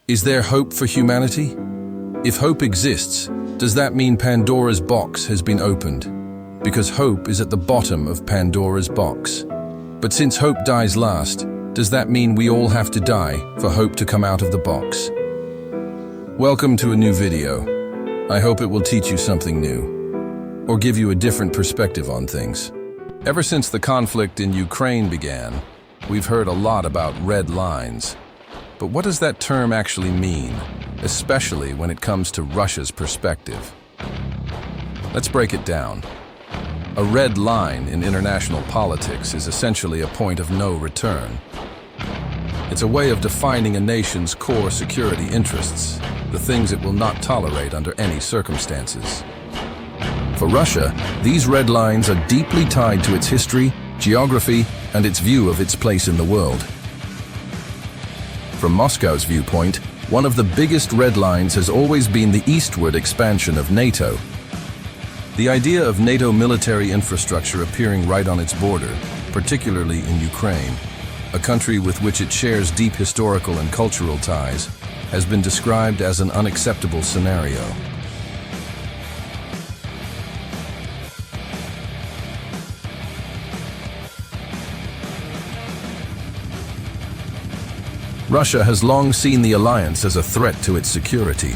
Is there hope for humanity? If hope exists, does that mean Pandora's box has been opened? Because hope is at the bottom of Pandora's box. But since hope dies last, does that mean we all have to die for hope to come out of the box? Welcome to a new video. I hope it will teach you something new, or give you a different perspective on things. Ever since the conflict in Ukraine began, we've heard a lot about red lines. But what does that term actually mean, especially when it comes to Russia's perspective? Let's break it down. A red line in international politics is essentially a point of no return. It's a way of defining a nation's core security interests, the things it will not tolerate under any circumstances. For Russia, these red lines are deeply tied to its history, geography, and its view of its place in the world. From Moscow's viewpoint, one of the biggest red lines has always been the eastward expansion of NATO. The idea of NATO military infrastructure appearing right on its border, particularly in Ukraine, a country with which it shares deep historical and cultural ties, has been described as an unacceptable scenario. Russia has long seen the alliance as a threat to its security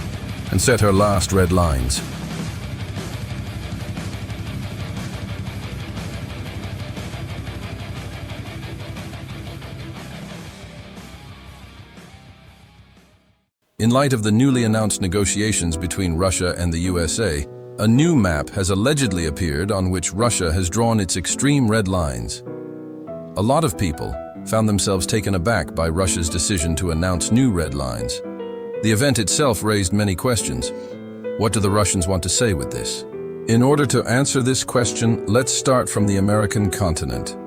and set her last red lines. In light of the newly announced negotiations between Russia and the USA, a new map has allegedly appeared on which Russia has drawn its extreme red lines. A lot of people found themselves taken aback by Russia's decision to announce new red lines. The event itself raised many questions. What do the Russians want to say with this? In order to answer this question, let's start from the American continent.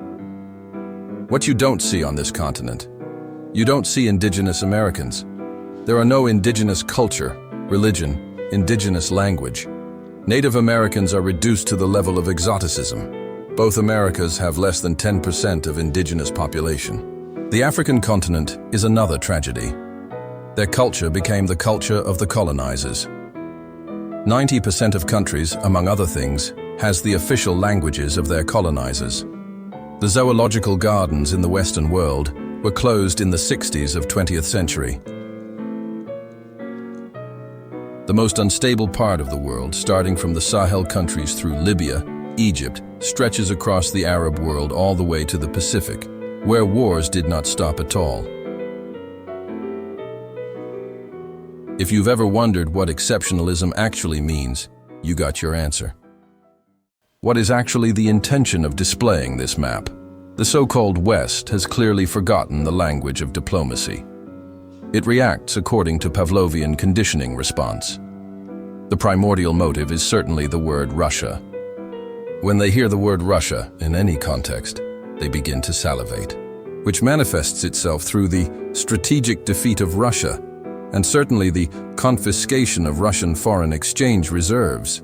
What you don't see on this continent. You don't see indigenous Americans. There are no indigenous culture, religion, indigenous language. Native Americans are reduced to the level of exoticism. Both Americas have less than 10% of indigenous population. The African continent is another tragedy. Their culture became the culture of the colonizers. 90% of countries, among other things, has the official languages of their colonizers. The zoological gardens in the Western world were closed in the 60s of 20th century. The most unstable part of the world, starting from the Sahel countries through Libya, Egypt, stretches across the Arab world all the way to the Pacific, where wars did not stop at all. If you've ever wondered what exceptionalism actually means, you got your answer. What is actually the intention of displaying this map? The so-called West has clearly forgotten the language of diplomacy. It reacts according to Pavlovian conditioning response. The primordial motive is certainly the word Russia. When they hear the word Russia in any context, they begin to salivate, which manifests itself through the strategic defeat of Russia, and certainly the confiscation of Russian foreign exchange reserves.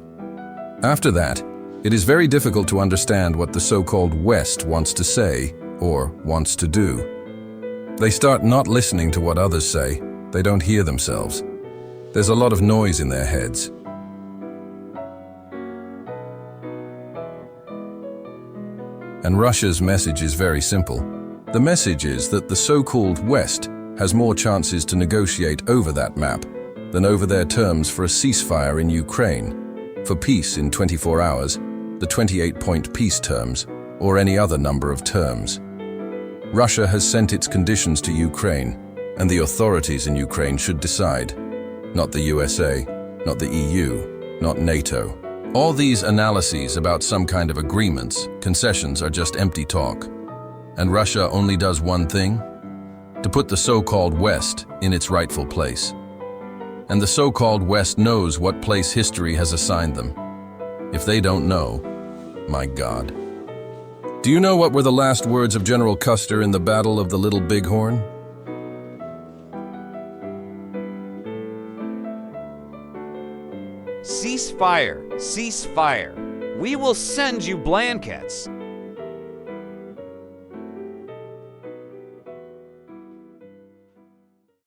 After that, it is very difficult to understand what the so-called West wants to say or wants to do. They start not listening to what others say. They don't hear themselves. There's a lot of noise in their heads. And Russia's message is very simple. The message is that the so-called West has more chances to negotiate over that map than over their terms for a ceasefire in Ukraine, for peace in 24 hours, the 28-point peace terms, or any other number of terms. Russia has sent its conditions to Ukraine, and the authorities in Ukraine should decide. Not the USA, not the EU, not NATO. All these analyses about some kind of agreements, concessions are just empty talk. And Russia only does one thing: to put the so-called West in its rightful place. And the so-called West knows what place history has assigned them. If they don't know, my God. Do you know what were the last words of General Custer in the Battle of the Little Bighorn? Cease fire, cease fire. We will send you blankets.